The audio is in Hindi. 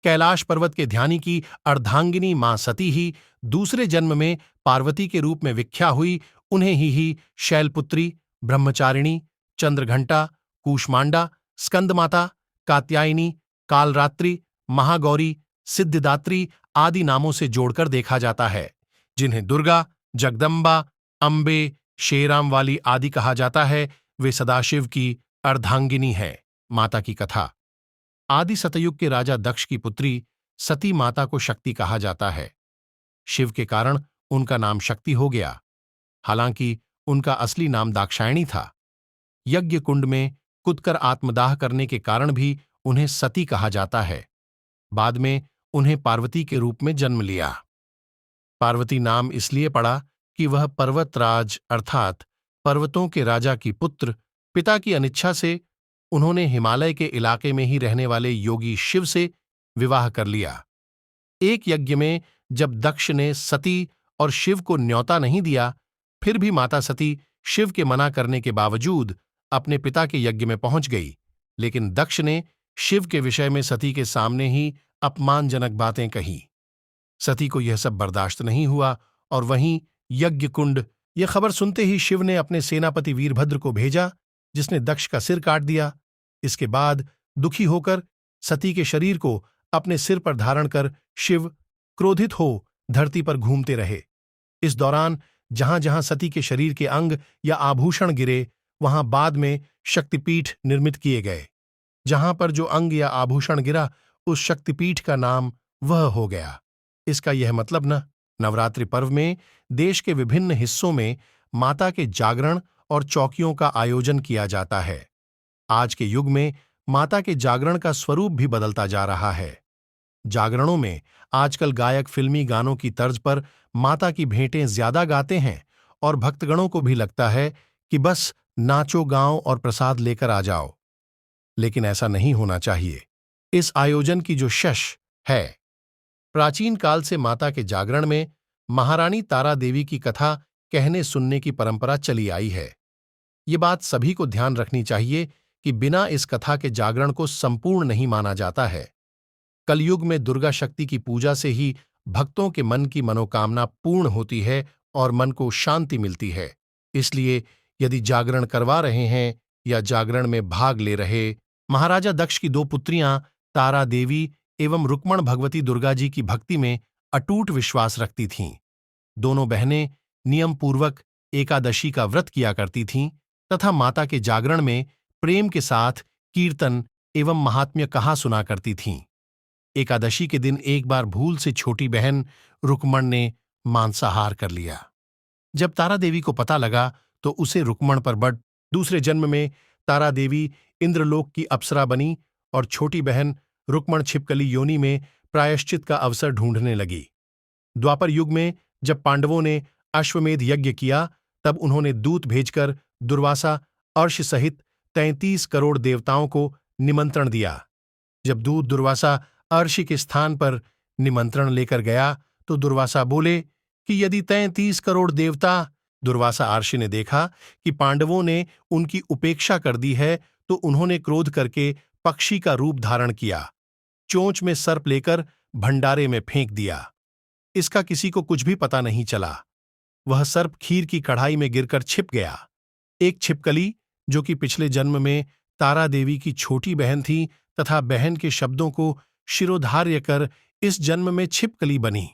कैलाश पर्वत के ध्यानी की अर्धांगिनी मां सती ही दूसरे जन्म में पार्वती के रूप में विख्या हुई। उन्हें ही शैलपुत्री, ब्रह्मचारिणी, चंद्रघंटा, कूष्मांडा, स्कंदमाता, कात्यायनी, कालरात्रि, महागौरी, सिद्धिदात्री आदि नामों से जोड़कर देखा जाता है, जिन्हें दुर्गा, जगदम्बा, अंबे, शेराम वाली आदि कहा जाता है। वे सदाशिव की अर्धांगिनी है। माता की कथा। आदि सतयुग के राजा दक्ष की पुत्री सती माता को शक्ति कहा जाता है। शिव के कारण उनका नाम शक्ति हो गया। हालांकि उनका असली नाम दाक्षायणी था। यज्ञ कुंड में कूदकर आत्मदाह करने के कारण भी उन्हें सती कहा जाता है। बाद में उन्हें पार्वती के रूप में जन्म लिया। पार्वती नाम इसलिए पड़ा कि वह पर्वतराज अर्थात पर्वतों के राजा की पुत्र, पिता की अनिच्छा से उन्होंने हिमालय के इलाके में ही रहने वाले योगी शिव से विवाह कर लिया। एक यज्ञ में जब दक्ष ने सती और शिव को न्योता नहीं दिया, फिर भी माता सती शिव के मना करने के बावजूद अपने पिता के यज्ञ में पहुंच गई। लेकिन दक्ष ने शिव के विषय में सती के सामने ही अपमानजनक बातें कही। सती को यह सब बर्दाश्त नहीं हुआ और वहीं यज्ञ कुंड यह खबर सुनते ही शिव ने अपने सेनापति वीरभद्र को भेजा, जिसने दक्ष का सिर काट दिया। इसके बाद दुखी होकर सती के शरीर को अपने सिर पर धारण कर शिव क्रोधित हो धरती पर घूमते रहे। इस दौरान जहां जहां सती के शरीर के अंग या आभूषण गिरे, वहां बाद में शक्तिपीठ निर्मित किए गए। जहां पर जो अंग या आभूषण गिरा, उस शक्तिपीठ का नाम वह हो गया। इसका यह मतलब न नवरात्रि पर्व में देश के विभिन्न हिस्सों में माता के जागरण और चौकियों का आयोजन किया जाता है। आज के युग में माता के जागरण का स्वरूप भी बदलता जा रहा है। जागरणों में आजकल गायक फिल्मी गानों की तर्ज पर माता की भेंटें ज्यादा गाते हैं और भक्तगणों को भी लगता है कि बस नाचो गाओ और प्रसाद लेकर आ जाओ। लेकिन ऐसा नहीं होना चाहिए। इस आयोजन की जो शश है, प्राचीन काल से माता के जागरण में महारानी तारा देवी की कथा कहने सुनने की परंपरा चली आई है। ये बात सभी को ध्यान रखनी चाहिए कि बिना इस कथा के जागरण को संपूर्ण नहीं माना जाता है। कलयुग में दुर्गा शक्ति की पूजा से ही भक्तों के मन की मनोकामना पूर्ण होती है और मन को शांति मिलती है। इसलिए यदि जागरण करवा रहे हैं या जागरण में भाग ले रहे, महाराजा दक्ष की दो पुत्रियां तारा देवी एवं रुक्मण भगवती दुर्गा जी की भक्ति में अटूट विश्वास रखती थीं। दोनों बहनें नियम पूर्वक एकादशी का व्रत किया करती थीं तथा माता के जागरण में प्रेम के साथ कीर्तन एवं महात्म्य कहा सुना करती थीं। एकादशी के दिन एक बार भूल से छोटी बहन रुक्मण ने मांसाहार कर लिया। जब तारा देवी को पता लगा तो उसे रुक्मण पर बड़ दूसरे जन्म में तारा देवी इंद्रलोक की अप्सरा बनी और छोटी बहन रुक्मण छिपकली योनि में प्रायश्चित का अवसर ढूंढने लगी। द्वापर युग में जब पांडवों ने अश्वमेध यज्ञ किया, तब उन्होंने दूत भेजकर दुर्वासा अर्ष सहित 33 करोड़ देवताओं को निमंत्रण दिया। जब दूत दुर्वासा अर्षि के स्थान पर निमंत्रण लेकर गया तो दुर्वासा बोले कि यदि 33 करोड़ देवता। दुर्वासा अर्षि ने देखा कि पांडवों ने उनकी उपेक्षा कर दी है, तो उन्होंने क्रोध करके पक्षी का रूप धारण किया, चोंच में सर्प लेकर भंडारे में फेंक दिया। इसका किसी को कुछ भी पता नहीं चला। वह सर्प खीर की कढ़ाई में गिरकर छिप गया। एक छिपकली, जो कि पिछले जन्म में तारा देवी की छोटी बहन थी तथा बहन के शब्दों को शिरोधार्य कर इस जन्म में छिपकली बनी,